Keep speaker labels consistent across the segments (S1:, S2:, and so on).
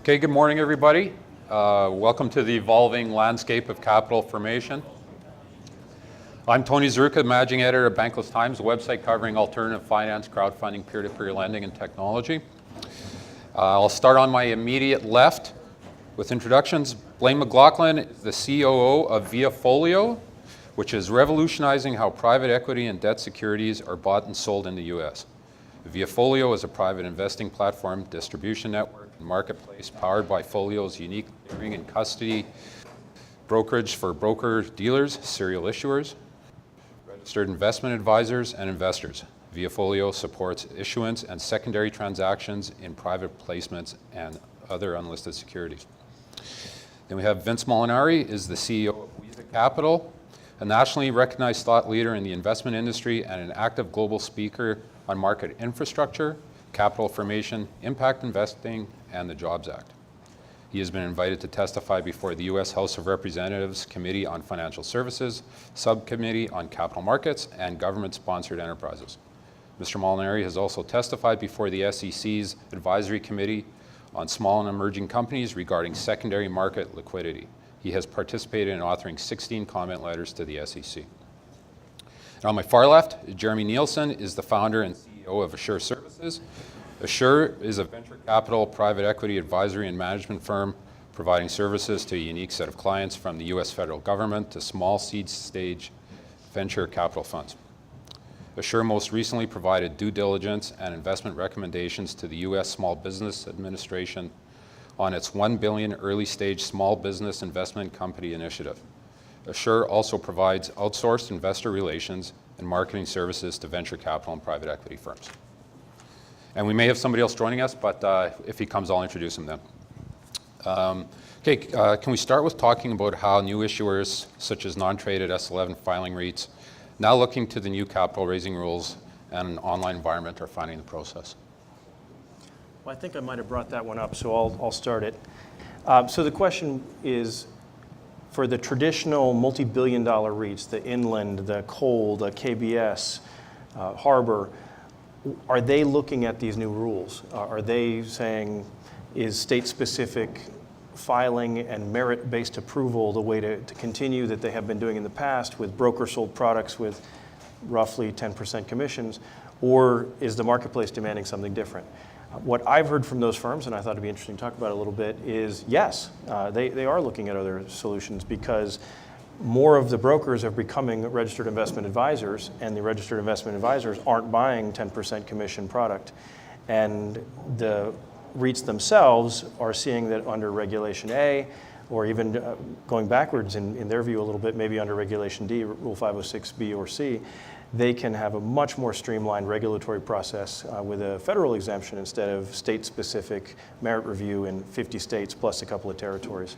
S1: Okay, good morning, everybody. Welcome to the evolving landscape of capital formation. I'm Tony Zruka, Managing Editor of Bankless Times, a website covering alternative finance, crowdfunding, peer-to-peer lending, and technology. I'll start on my immediate left with introductions. Blaine McLaughlin is the COO of Viafolio, which is revolutionizing how private equity and debt securities are bought and sold in the U.S. Viafolio is a private investing platform, distribution network, and marketplace powered by Folio's unique clearing and custody brokerage for broker-dealers, serial issuers, registered investment advisors, and investors. Viafolio supports issuance and secondary transactions in private placements and other unlisted securities. Then we have Vince Molinari, is the CEO of Visa Capital, a nationally recognized thought leader in the investment industry and an active global speaker on market infrastructure, capital formation, impact investing, and the Jobs Act. He has been invited to testify before the U.S. House of Representatives Committee on Financial Services, Subcommittee on Capital Markets, and Government-Sponsored Enterprises. Mr. Molinari has also testified before the SEC's Advisory Committee on Small and Emerging Companies regarding secondary market liquidity. He has participated in authoring 16 comment letters to the SEC. And on my far left, Jeremy Nielsen is the founder and CEO of Assure Services. Assure is a venture capital, private equity advisory and management firm providing services to a unique set of clients from the U.S. federal government to small seed stage venture capital funds. Assure most recently provided due diligence and investment recommendations to the U.S. Small Business Administration on its $1 billion early stage small business investment company initiative. Assure also provides outsourced investor relations and marketing services to venture capital and private equity firms. And we may have somebody else joining us, but if he comes, I'll introduce him then. Can we start with talking about how new issuers, such as non-traded S11 filing REITs, now looking to the new capital raising rules and an online environment, are finding the process?
S2: Well, I think I might have brought that one up, so I'll start it. So the question is, for the traditional multi-billion-dollar REITs, the Inland, the Cole, the KBS, Harbor, are they looking at these new rules? Are they saying, is state-specific filing and merit-based approval the way to continue that they have been doing in the past with broker-sold products with roughly 10% commissions, or is the marketplace demanding something different? What I've heard from those firms, and I thought it'd be interesting to talk about it a little bit, is yes, they are looking at other solutions because more of the brokers are becoming registered investment advisors, and the registered investment advisors aren't buying 10% commission product. And the REITs themselves are seeing that under Regulation A, or even going backwards in their view a little bit, maybe under Regulation D, Rule 506B or C, they can have a much more streamlined regulatory process with a federal exemption instead of state-specific merit review in 50 states plus a couple of territories.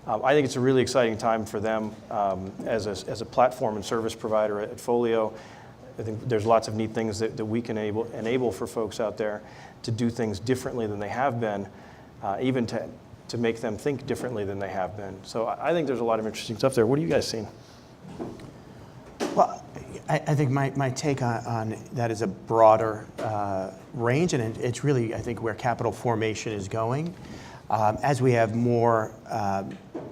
S2: I think it's a really exciting time for them as a platform and service provider at Folio. I think there's lots of neat things that we can enable for folks out there to do things differently than they have been, even to make them think differently than they have been. So I think there's a lot of interesting stuff there. What are you guys seeing?
S3: Well, I think my take on that is a broader range, and it's really, I think, where capital formation is going. As we have more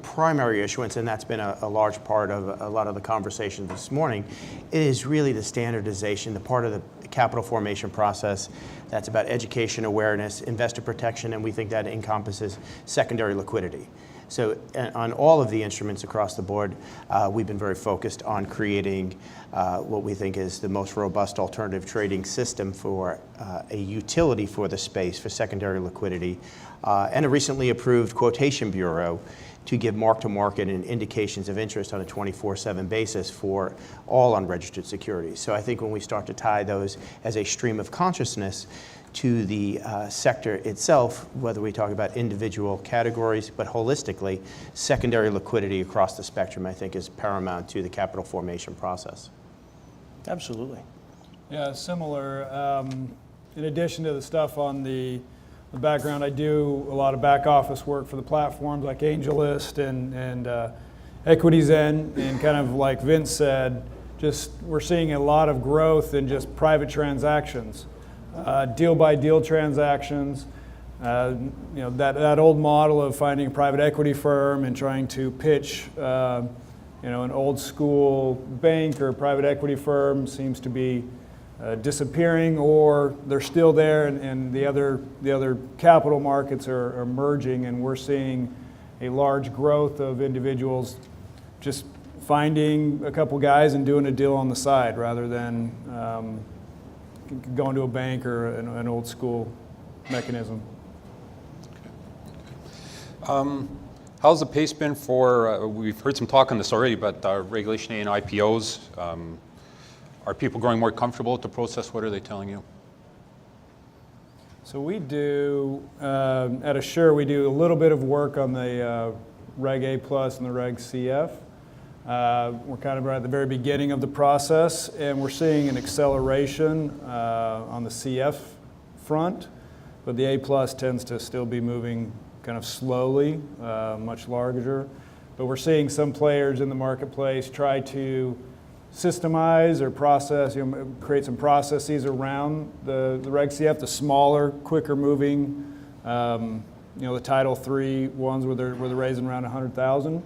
S3: primary issuance, and that's been a large part of a lot of the conversation this morning, it is really the standardization, the part of the capital formation process that's about education, awareness, investor protection, and we think that encompasses secondary liquidity. So on all of the instruments across the board, we've been very focused on creating what we think is the most robust alternative trading system for a utility for the space for secondary liquidity, and a recently approved quotation bureau to give mark-to-market and indications of interest on a 24/7 basis for all unregistered securities. So I think when we start to tie those as a stream of consciousness to the sector itself, whether we talk about individual categories, but holistically, secondary liquidity across the spectrum, I think, is paramount to the capital formation process.
S2: Absolutely.
S4: Yeah, similar. In addition to the stuff on the background, I do a lot of back office work for the platforms like AngelList and EquityZen, and kind of like Vince said, just we're seeing a lot of growth in just private transactions. Deal-by-deal transactions, That old model of finding a private equity firm and trying to pitch an old school bank or private equity firm seems to be disappearing, or they're still there, and the other capital markets are emerging, and we're seeing a large growth of individuals just finding a couple guys and doing a deal on the side rather than going to a bank or an old school mechanism.
S1: How's the pace been for, we've heard some talk on this already, but Regulation A and IPOs, are people growing more comfortable with the process? What are they telling you?
S4: So we do, at Assure, we do a little bit of work on the Reg A Plus and the Reg CF. We're kind of right at the very beginning of the process, and we're seeing an acceleration on the CF front, but the A Plus tends to still be moving kind of slowly, much larger. But we're seeing some players in the marketplace try to systemize or process, create some processes around the Reg CF, the smaller, quicker moving, the Title III ones where they're raising around 100,000.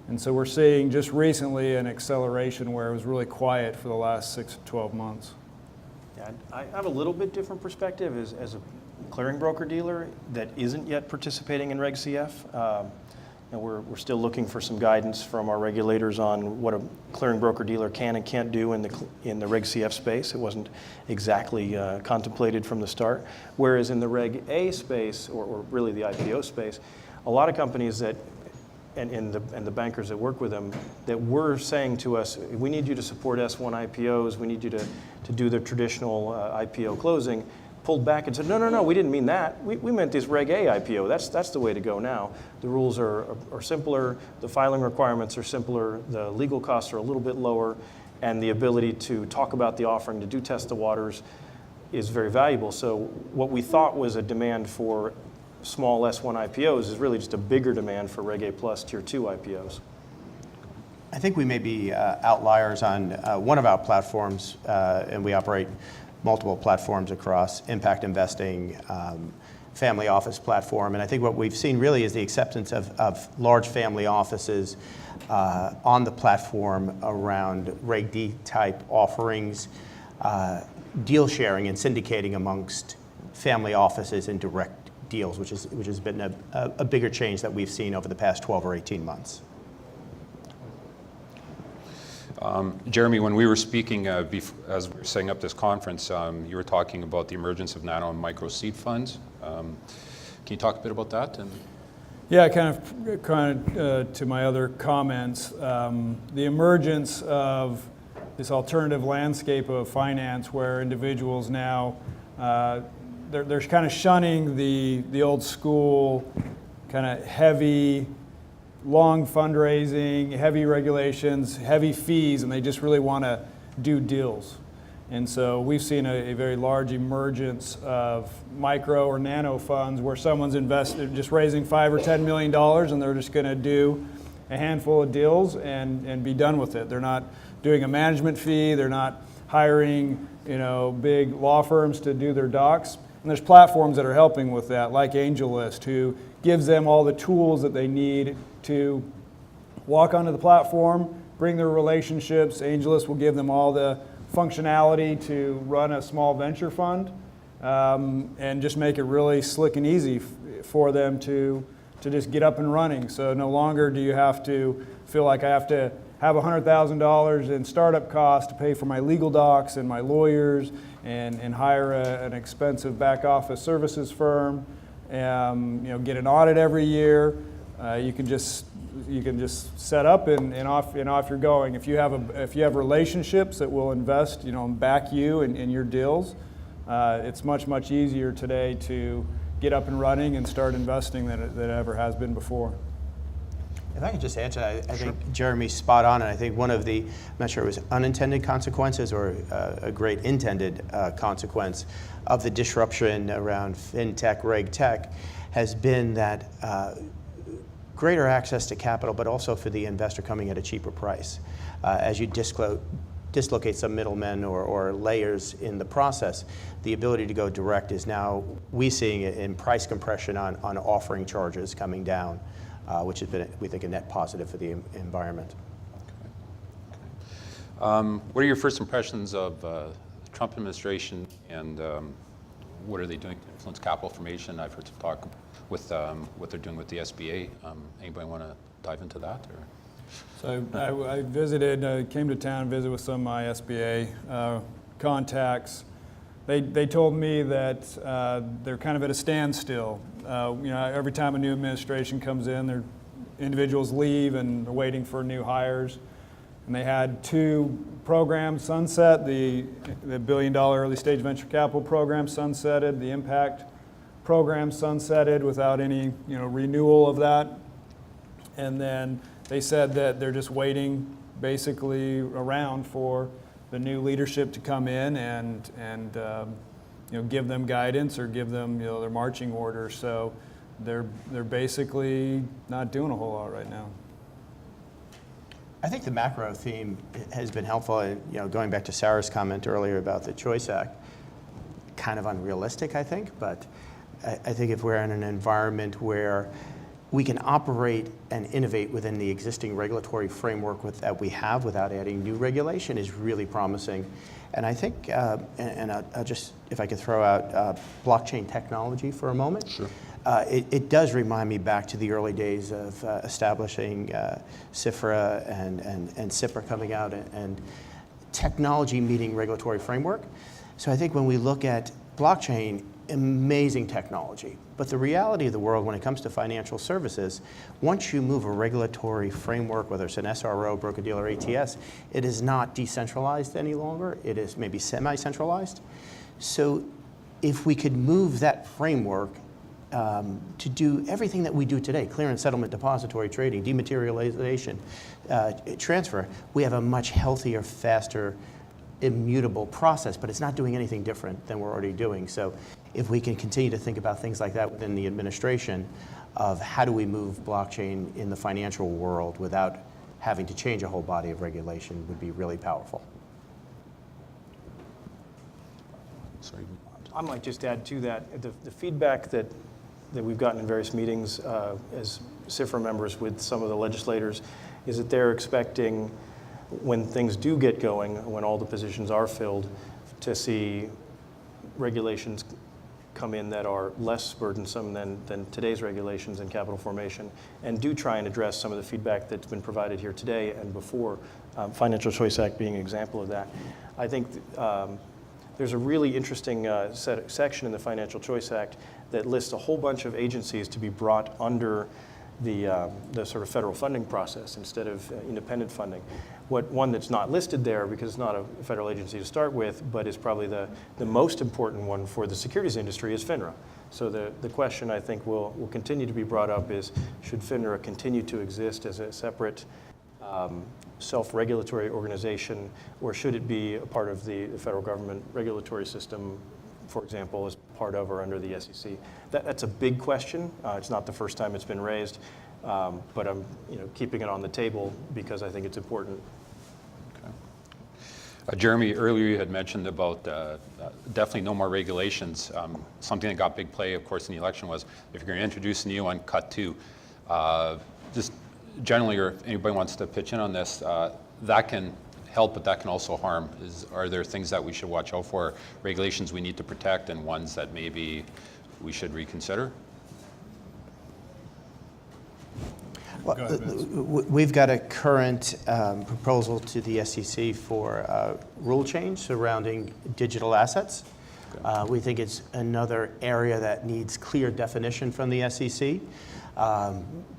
S4: And so we're seeing just recently an acceleration where it was really quiet for the last 6 to 12 months.
S2: Yeah, I have a little bit different perspective as a clearing broker dealer that isn't yet participating in Reg CF. We're still looking for some guidance from our regulators on what a clearing broker dealer can and can't do in the Reg CF space. It wasn't exactly contemplated from the start. Whereas in the Reg A space, or really the IPO space, a lot of companies that and the bankers that work with them that were saying to us, we need you to support S1 IPOs, we need you to do the traditional IPO closing, pulled back and said, no, we didn't mean that. We meant this Reg A IPO. That's the way to go now. The rules are simpler, the filing requirements are simpler, the legal costs are a little bit lower, and the ability to talk about the offering, to do test the waters, is very valuable. So what we thought was a demand for small S1 IPOs is really just a bigger demand for Reg A Plus Tier 2 IPOs.
S3: I think we may be outliers on one of our platforms, and we operate multiple platforms across impact investing, family office platform. And I think what we've seen really is the acceptance of large family offices on the platform around Reg D type offerings, deal sharing and syndicating amongst family offices in direct deals, which has been a bigger change that we've seen over the past 12 or 18 months.
S1: Jeremy, when we were speaking as we were setting up this conference, you were talking about the emergence of nano and micro seed funds. Can you talk a bit about that?
S4: Yeah, kind of to my other comments, the emergence of this alternative landscape of finance where individuals now, they're kind of shunning the old school kind of heavy, long fundraising, heavy regulations, heavy fees, and they just really want to do deals. And so we've seen a very large emergence of micro or nano funds where someone's invested, just raising $5 or $10 million, and they're just going to do a handful of deals and be done with it. They're not doing a management fee. They're not hiring big law firms to do their docs. And there's platforms that are helping with that, like AngelList, who gives them all the tools that they need to walk onto the platform, bring their relationships. AngelList will give them all the functionality to run a small venture fund, and just make it really slick and easy for them to just get up and running. So no longer do you have to feel like I have to have $100,000 in startup costs to pay for my legal docs and my lawyers and hire an expensive back office services firm, get an audit every year. You can just set up and off you're going. If you have relationships that will invest, and back you in your deals, it's much easier today to get up and running and start investing than it ever has been before.
S3: If I could just add to that, I think Jeremy's spot on, and I think one of the, I'm not sure it was unintended consequences or a great intended consequence of the disruption around fintech, reg tech, has been that greater access to capital, but also for the investor coming at a cheaper price. As you dislocate some middlemen or layers in the process, the ability to go direct is now, we seeing it in price compression on offering charges coming down, which has been, we think, a net positive for the environment.
S1: What are your first impressions of the Trump administration, and what are they doing to influence capital formation? I've heard some talk with what they're doing with the SBA. Anybody want to dive into that? Or?
S4: So I visited, came to town, visited with some of my SBA contacts. They told me that they're kind of at a standstill. Every time a new administration comes in, individuals leave and they're waiting for new hires. And they had 2 programs sunset. The $1 billion early stage venture capital program sunsetted. The impact program sunsetted without any renewal of that. And then they said that they're just waiting basically around for the new leadership to come in and give them guidance or give them their marching orders. So they're basically not doing a whole lot right now.
S3: I think the macro theme has been helpful. Going back to Sarah's comment earlier about the Choice Act, kind of unrealistic, I think. But I think if we're in an environment where we can operate and innovate within the existing regulatory framework that we have without adding new regulation is really promising. And I think, and I'll just, if I could throw out blockchain technology for a moment.
S1: Sure.
S3: It does remind me back to the early days of establishing CFPA and CIPR coming out and technology meeting regulatory framework. So I think when we look at blockchain, amazing technology. But the reality of the world when it comes to financial services, once you move a regulatory framework, whether it's an SRO, broker-dealer, ATS, it is not decentralized any longer. It is maybe semi-centralized. So if we could move that framework to do everything that we do today, clearance, settlement, depository trading, dematerialization, transfer, we have a much healthier, faster, immutable process, but it's not doing anything different than we're already doing. So if we can continue to think about things like that within the administration of how do we move blockchain in the financial world without having to change a whole body of regulation would be really powerful.
S1: Sorry.
S2: I might just add to that, the feedback that we've gotten in various meetings as CFPA members with some of the legislators is that they're expecting, when things do get going, when all the positions are filled, to see regulations come in that are less burdensome than today's regulations in capital formation, and do try and address some of the feedback that's been provided here today and before, Financial Choice Act being an example of that. I think there's a really interesting section in the Financial Choice Act that lists a whole bunch of agencies to be brought under the sort of federal funding process instead of independent funding. One that's not listed there, because it's not a federal agency to start with, but is probably the most important one for the securities industry, is FINRA. So the question I think will continue to be brought up is, should FINRA continue to exist as a separate self-regulatory organization, or should it be a part of the federal government regulatory system, for example, as part of or under the SEC? That's a big question. It's not the first time it's been raised, but I'm keeping it on the table because I think it's important.
S1: Okay. Jeremy, earlier you had mentioned about definitely no more regulations. Something that got big play, of course, in the election was if you're going to introduce a new one, cut two. Just generally, or if anybody wants to pitch in on this, that can help, but that can also harm. Are there things that we should watch out for, regulations we need to protect, and ones that maybe we should reconsider?
S3: Well, we've got a current proposal to the SEC for rule change surrounding digital assets. Okay. We think it's another area that needs clear definition from the SEC.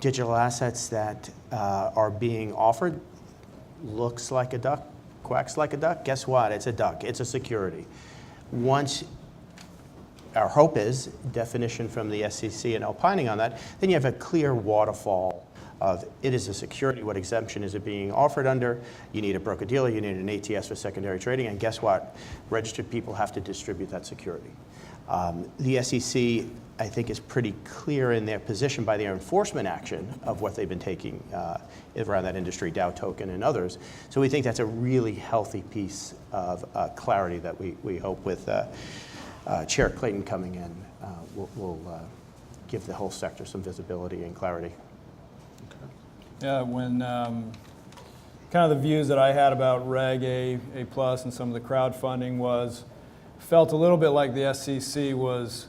S3: Digital assets that are being offered, looks like a duck, quacks like a duck. Guess what? It's a duck. It's a security. Once our hope is definition from the SEC and opining on that, then you have a clear waterfall of it is a security. What exemption is it being offered under? You need a broker-dealer. You need an ATS for secondary trading. And guess what? Registered people have to distribute that security. The SEC, I think, is pretty clear in their position by their enforcement action of what they've been taking around that industry, Dow token and others. So we think that's a really healthy piece of clarity that we hope with Chair Clayton coming in will give the whole sector some visibility and clarity.
S4: Yeah, when kind of the views that I had about Reg A plus and some of the crowdfunding felt a little bit like the SEC was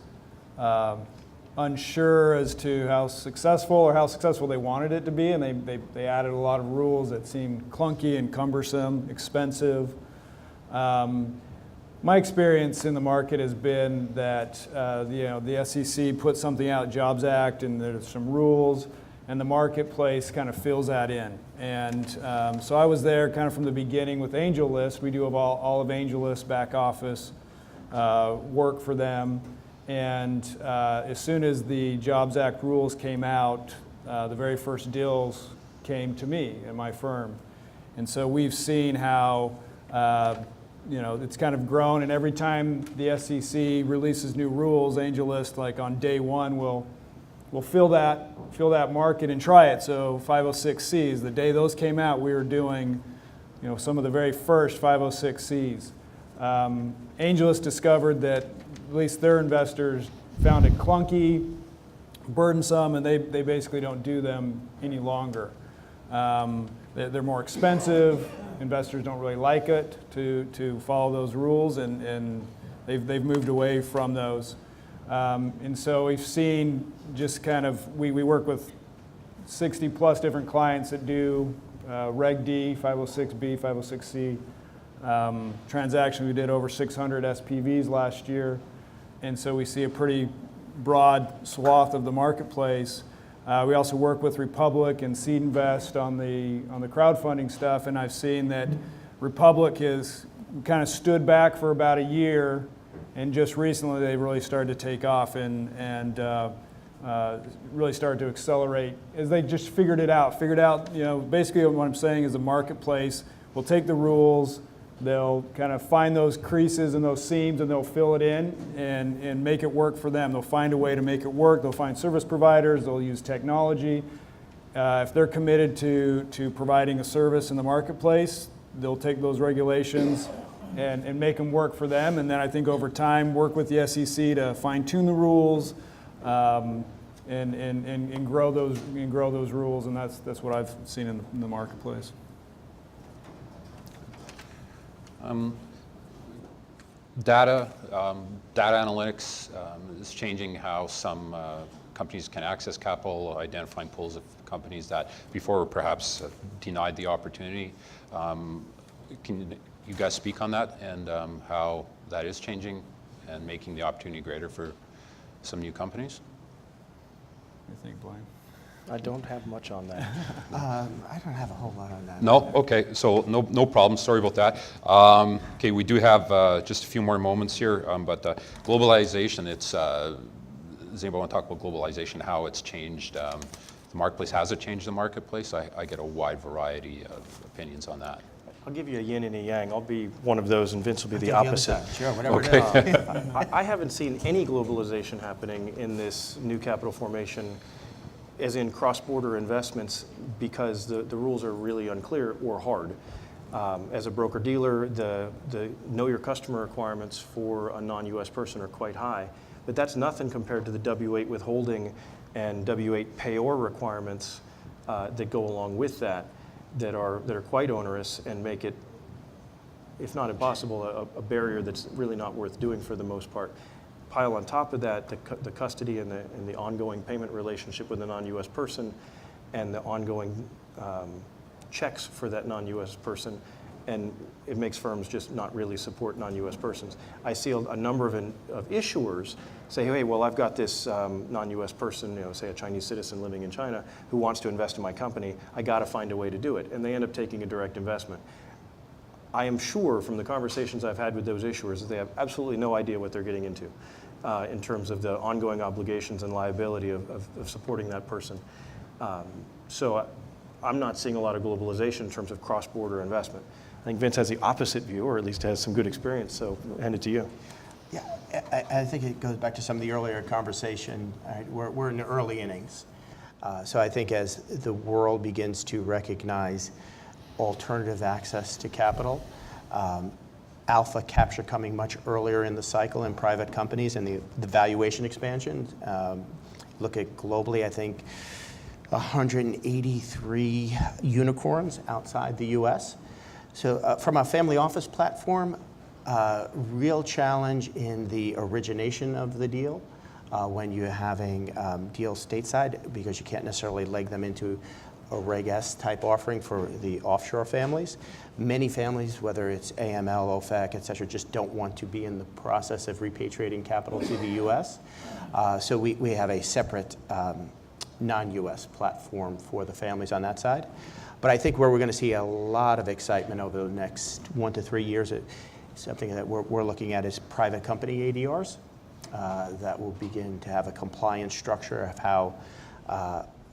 S4: unsure as to how successful they wanted it to be, and they added a lot of rules that seemed clunky and cumbersome, expensive. My experience in the market has been that the SEC put something out, Jobs Act, and there's some rules, and the marketplace kind of fills that in. And so I was there kind of from the beginning with AngelList. We do all of AngelList back office work for them. And as soon as the Jobs Act rules came out, the very first deals came to me and my firm. And so we've seen how it's kind of grown, and every time the SEC releases new rules, AngelList, like on day one, will fill that market and try it. So 506Cs, the day those came out, we were doing some of the very first 506Cs. AngelList discovered that at least their investors found it clunky, burdensome, and they basically don't do them any longer. They're more expensive. Investors don't really like it to follow those rules, and they've moved away from those. And so we've seen just kind of, we work with 60 plus different clients that do Reg D, 506B, 506C transactions. We did over 600 SPVs last year. And so we see a pretty broad swath of the marketplace. We also work with Republic and Seed Invest on the crowdfunding stuff, and I've seen that Republic has kind of stood back for about a year, and just recently they really started to take off and really started to accelerate as they just figured out, basically what I'm saying is the marketplace will take the rules, they'll kind of find those creases and those seams, and they'll fill it in and make it work for them. They'll find a way to make it work. They'll find service providers. They'll use technology. If they're committed to providing a service in the marketplace, they'll take those regulations and make them work for them. And then I think over time, work with the SEC to fine-tune the rules and grow those rules. And that's what I've seen in the marketplace.
S1: Data analytics is changing how some companies can access capital, identifying pools of companies that before were perhaps denied the opportunity. Can you guys speak on that and how that is changing and making the opportunity greater for some new companies?
S4: What do you think, Blaine?
S2: I don't have much on that.
S3: I don't have a whole lot on that.
S1: No? Okay, so no problem. Sorry about that. Okay, we do have just a few more moments here, but globalization, does anybody want to talk about globalization, how it's changed the marketplace? Has it changed the marketplace? I get a wide variety of opinions on that.
S2: I'll give you a yin and a yang. I'll be one of those, and Vince will be the
S3: Take other
S2: opposite.
S3: side. Sure, whatever
S1: Okay.
S3: it is.
S2: I haven't seen any globalization happening in this new capital formation, as in cross-border investments, because the rules are really unclear or hard. As a broker-dealer, the know your customer requirements for a non-U.S. person are quite high, but that's nothing compared to the W-8 withholding and W-8 payor requirements that go along with that are quite onerous and make it, if not impossible, a barrier that's really not worth doing for the most part. Pile on top of that the custody and the ongoing payment relationship with a non-U.S. person and the ongoing checks for that non-U.S. person, and it makes firms just not really support non-U.S. persons. I see a number of issuers say, hey, well, I've got this non-U.S. person, say a Chinese citizen living in China, who wants to invest in my company. I got to find a way to do it, and they end up taking a direct investment. I am sure from the conversations I've had with those issuers that they have absolutely no idea what they're getting into in terms of the ongoing obligations and liability of supporting that person. So I'm not seeing a lot of globalization in terms of cross-border investment. I think Vince has the opposite view, or at least has some good experience, so I'll hand it to you.
S3: Yeah, I think it goes back to some of the earlier conversation. Right? We're in the early innings. So I think as the world begins to recognize alternative access to capital, alpha capture coming much earlier in the cycle in private companies and the valuation expansion. Look at globally, I think 183 unicorns outside the US. So from a family office platform, real challenge in the origination of the deal when you're having deals stateside, because you can't necessarily leg them into a Reg S type offering for the offshore families. Many families, whether it's AML, OFAC, et cetera, just don't want to be in the process of repatriating capital to the US. So we have a separate non-US platform for the families on that side. But I think where we're going to see a lot of excitement over the next 1 to 3 years, something that we're looking at is private company ADRs that will begin to have a compliance structure of how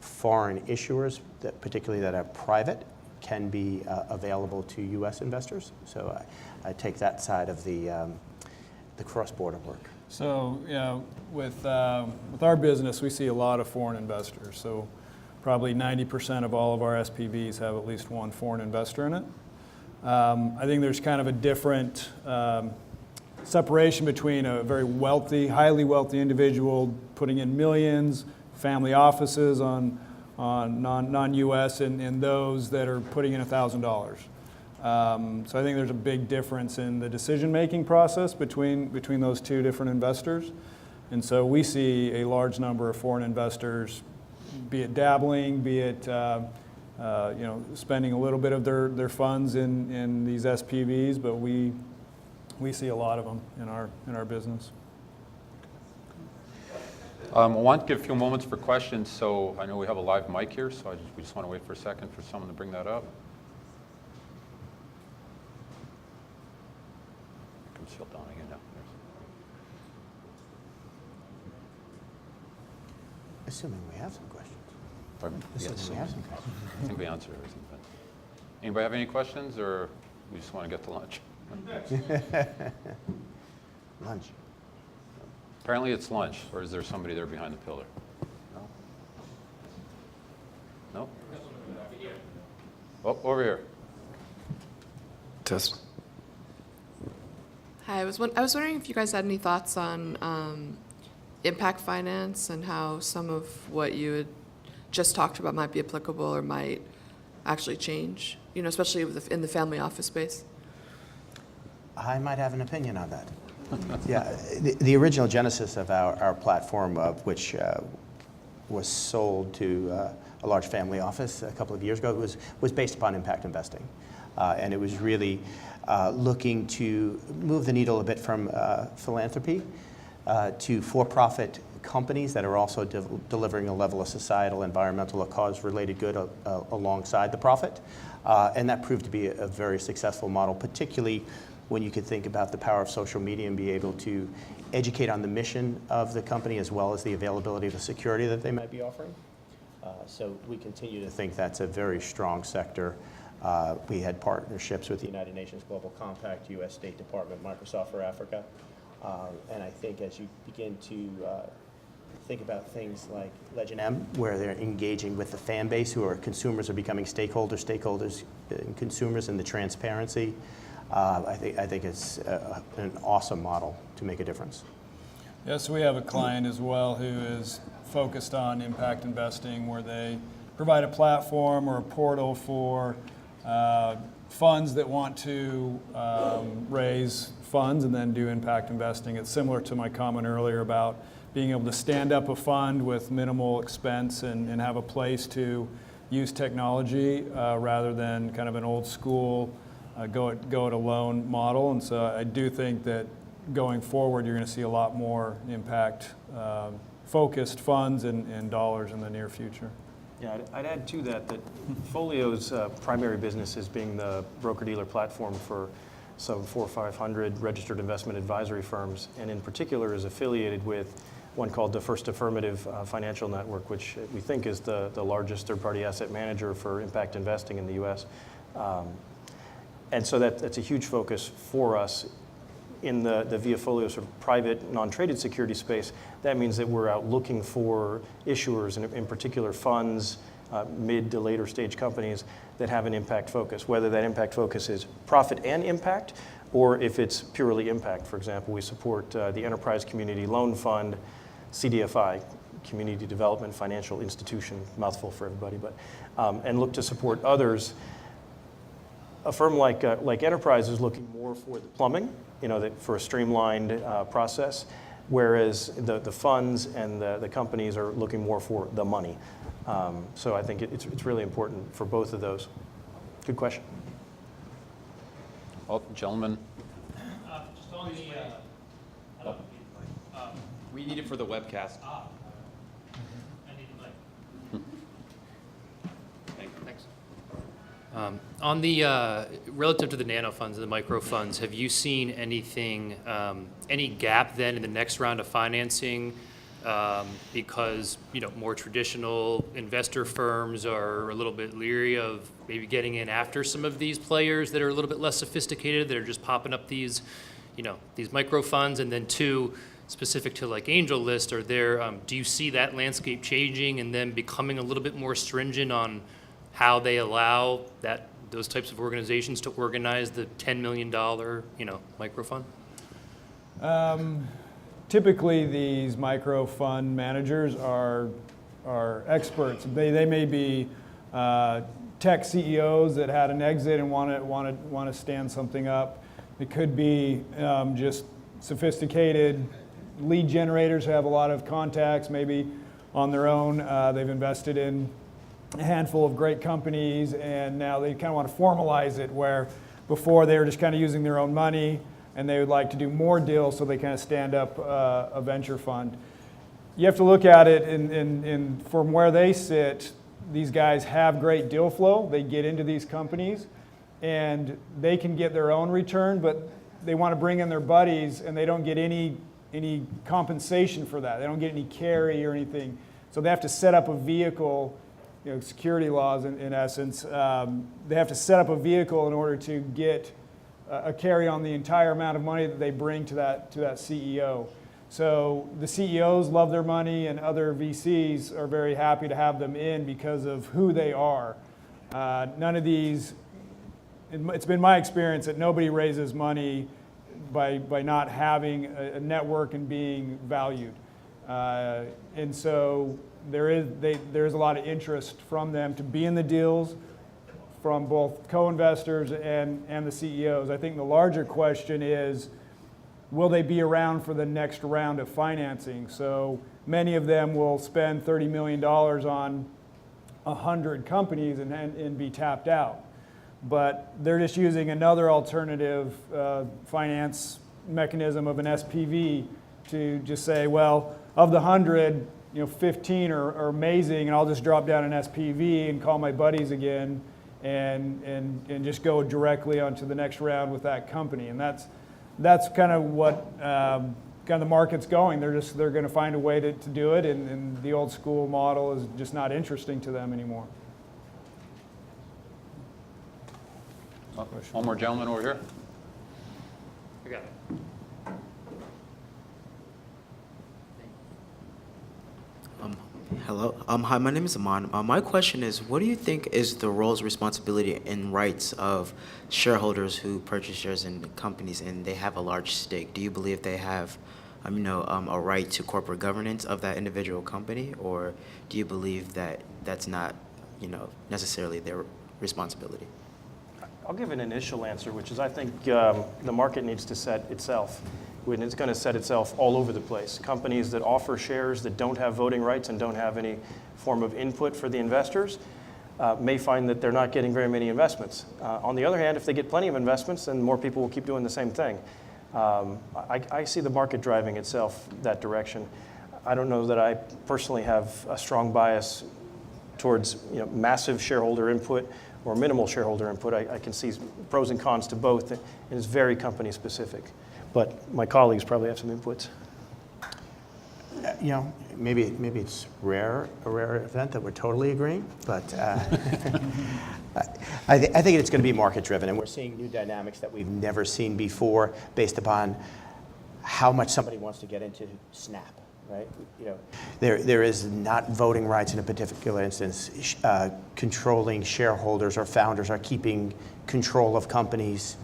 S3: foreign issuers, particularly that are private, can be available to U.S. investors. So I take that side of the cross-border work.
S4: So, with our business, we see a lot of foreign investors. So probably 90% of all of our SPVs have at least one foreign investor in it. I think there's kind of a different separation between a very wealthy, highly wealthy individual putting in millions, family offices on non-US, and those that are putting in $1,000. So I think there's a big difference in the decision-making process between those two different investors. And so we see a large number of foreign investors, be it dabbling, be it spending a little bit of their funds in these SPVs, but we see a lot of them in our business.
S1: I want to give a few moments for questions. So I know we have a live mic here, so we just want to wait for a second for someone to bring that up. I'm still down again now.
S3: Assuming we have some questions.
S1: Pardon?
S3: Assuming we have some questions.
S1: I think we answered everything. But anybody have any questions, or we just want to get to lunch?
S3: Lunch.
S1: Apparently it's lunch, or is there somebody there behind the pillar? No? No? Oh, over here.
S5: Test.
S6: Hi, I was wondering if you guys had any thoughts on impact finance and how some of what you had just talked about might be applicable or might actually change, especially in the family office space.
S3: I might have an opinion on that. Yeah, the original genesis of our platform, of which was sold to a large family office a couple of years ago, was based upon impact investing. And it was really looking to move the needle a bit from philanthropy to for-profit companies that are also delivering a level of societal, environmental, or cause-related good alongside the profit. And that proved to be a very successful model, particularly when you could think about the power of social media and be able to educate on the mission of the company as well as the availability of the security that they might be offering. So we continue to think that's a very strong sector. We had partnerships with the United Nations Global Compact, U.S. State Department, Microsoft for Africa. And I think as you begin to think about things like Legend M, where they're engaging with the fan base, who are consumers, are becoming stakeholders and consumers, and the transparency, I think it's an awesome model to make a difference.
S4: Yes, we have a client as well who is focused on impact investing, where they provide a platform or a portal for funds that want to raise funds and then do impact investing. It's similar to my comment earlier about being able to stand up a fund with minimal expense and have a place to use technology rather than kind of an old school go it alone model. And so I do think that going forward, you're going to see a lot more impact focused funds and dollars in the near future.
S2: Yeah, I'd add to that Folio's primary business is being the broker-dealer platform for some 400 or 500 registered investment advisory firms, and in particular is affiliated with one called the First Affirmative Financial Network, which we think is the largest third-party asset manager for impact investing in the U.S. And so that's a huge focus for us in the Viafolio sort of private, non-traded security space, that means that we're out looking for issuers, and in particular funds, mid to later stage companies that have an impact focus, whether that impact focus is profit and impact, or if it's purely impact. For example, we support the Enterprise Community Loan Fund, CDFI, Community Development Financial Institution, mouthful for everybody, but and look to support others. A firm like Enterprise is looking more for the plumbing, for a streamlined process, whereas the funds and the companies are looking more for the money. So I think it's really important for both of those. Good question.
S1: Oh, gentlemen.
S5: Just on the, we need it for the webcast. I need the mic. Thanks. On the, relative to the nano funds and the micro funds, have you seen anything, any gap then in the next round of financing? Because, more traditional investor firms are a little bit leery of maybe getting in after some of these players that are a little bit less sophisticated, that are just popping up these, these micro funds. And then two, specific to like AngelList, are there, do you see that landscape changing and then becoming a little bit more stringent on how they allow those types of organizations to organize the $10 million, micro fund?
S4: Typically, these micro fund managers are experts. They may be tech CEOs that had an exit and want to stand something up. It could be just sophisticated lead generators who have a lot of contacts, maybe on their own. They've invested in a handful of great companies, and now they kind of want to formalize it, where before they were just kind of using their own money, and they would like to do more deals, so they kind of stand up a venture fund. You have to look at it from where they sit. These guys have great deal flow. They get into these companies, and they can get their own return, but they want to bring in their buddies, and they don't get any compensation for that. They don't get any carry or anything. So they have to set up a vehicle, security laws in essence. They have to set up a vehicle in order to get a carry on the entire amount of money that they bring to that CEO. So the CEOs love their money, and other VCs are very happy to have them in because of who they are. None of these, it's been my experience that nobody raises money by not having a network and being valued. And so there's a lot of interest from them to be in the deals, from both co-investors and the CEOs. I think the larger question is, will they be around for the next round of financing? So many of them will spend $30 million on 100 companies and be tapped out. But they're just using another alternative finance mechanism of an SPV to just say, well, of the 100, 15 are amazing, and I'll just drop down an SPV and call my buddies again and just go directly onto the next round with that company. And that's kind of what kind of the market's going. They're going to find a way to do it, and the old school model is just not interesting to them anymore.
S1: One more gentleman over here.
S5: I got it.
S7: Hello. Hi, my name is Aman. My question is, what do you think is the roles, responsibility, and rights of shareholders who purchase shares in companies and they have a large stake? Do you believe they have, a right to corporate governance of that individual company, or do you believe that that's not, necessarily their responsibility?
S2: I'll give an initial answer, which is I think the market needs to set itself. And it's going to set itself all over the place. Companies that offer shares that don't have voting rights and don't have any form of input for the investors may find that they're not getting very many investments. On the other hand, if they get plenty of investments, then more people will keep doing the same thing. I see the market driving itself that direction. I don't know that I personally have a strong bias towards massive shareholder input or minimal shareholder input. I can see pros and cons to both, and it's very company specific. But my colleagues probably have some inputs.
S3: Maybe it's a rare event that we're totally agreeing, but I think it's going to be market-driven, and we're seeing new dynamics that we've never seen before based upon how much somebody wants to get into Snap, right? You know, there is not voting rights in a particular instance. Controlling shareholders or founders are keeping control of companies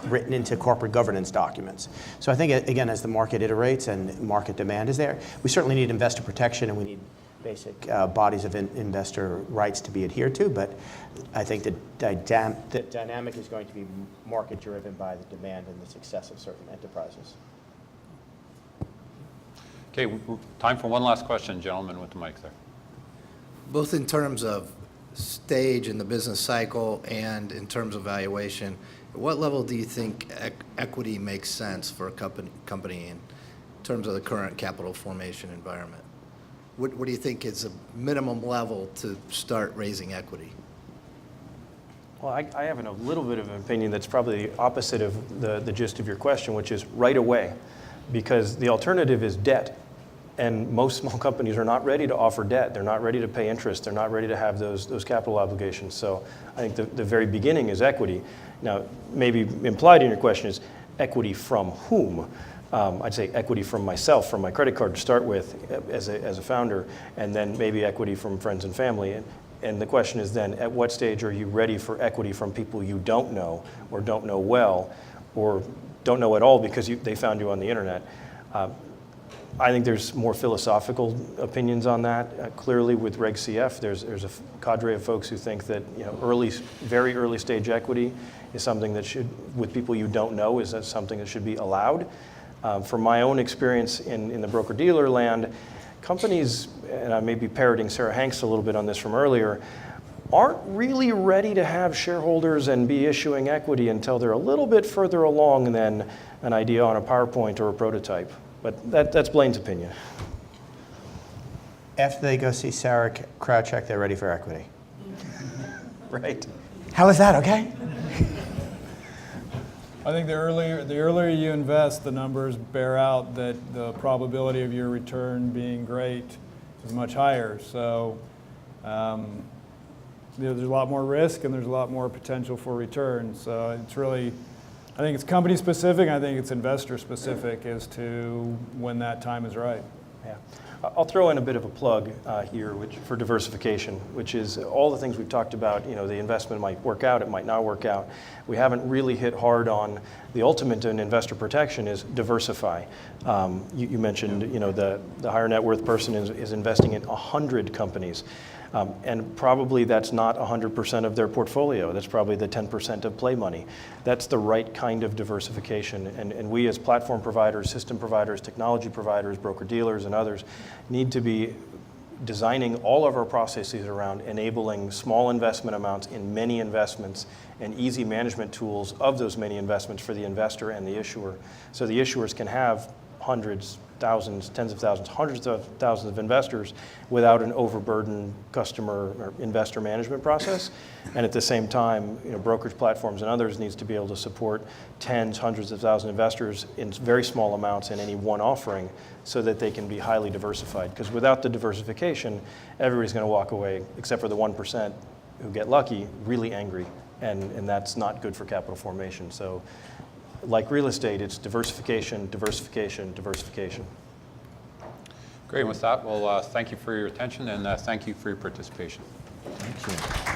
S3: written into corporate governance documents. So I think, again, as the market iterates and market demand is there, we certainly need investor protection, and we need basic bodies of investor rights to be adhered to, but I think the dynamic is going to be market-driven by the demand and the success of certain enterprises.
S1: Okay, time for one last question, gentlemen with the mic there.
S8: Both in terms of stage in the business cycle and in terms of valuation, at what level do you think equity makes sense for a company in terms of the current capital formation environment? What do you think is a minimum level to start raising equity?
S2: Well, I have a little bit of an opinion that's probably the opposite of the gist of your question, which is right away, because the alternative is debt. And most small companies are not ready to offer debt. They're not ready to pay interest. They're not ready to have those capital obligations. So I think the very beginning is equity. Now, maybe implied in your question is equity from whom? I'd say equity from myself, from my credit card to start with as a founder, and then maybe equity from friends and family. And the question is then, at what stage are you ready for equity from people you don't know or don't know well or don't know at all because they found you on the internet? I think there's more philosophical opinions on that. Clearly, with Reg CF, there's a cadre of folks who think that very early stage equity is something that should, with people you don't know, is that something that should be allowed. From my own experience in the broker-dealer land, companies, and I may be parroting Sarah Hanks a little bit on this from earlier, aren't really ready to have shareholders and be issuing equity until they're a little bit further along than an idea on a PowerPoint or a prototype. But that's Blaine's opinion.
S3: After they go see Sarah Krauchek, they're ready for equity.
S2: Right.
S3: How is that, okay?
S4: I think the earlier you invest, the numbers bear out that the probability of your return being great is much higher. So there's a lot more risk and there's a lot more potential for return. So it's really, I think it's company specific, I think it's investor specific as to when that time is right.
S2: Yeah. I'll throw in a bit of a plug here for diversification, which is all the things we've talked about. The investment might work out, it might not work out. We haven't really hit hard on the ultimate in investor protection is diversify. You mentioned, the higher net worth person is investing in 100 companies. And probably that's not 100% of their portfolio. That's probably the 10% of play money. That's the right kind of diversification. And we as platform providers, system providers, technology providers, broker-dealers, and others need to be designing all of our processes around enabling small investment amounts in many investments and easy management tools of those many investments for the investor and the issuer. So the issuers can have hundreds, thousands, tens of thousands, hundreds of thousands of investors without an overburdened customer or investor management process. And at the same time, brokerage platforms and others needs to be able to support tens, hundreds of thousands of investors in very small amounts in any one offering so that they can be highly diversified. Because without the diversification, everybody's going to walk away, except for the 1% who get lucky, really angry. And that's not good for capital formation. So like real estate, it's diversification, diversification, diversification.
S1: Great. With that, well, thank you for your attention and thank you for your participation.
S3: Thank you.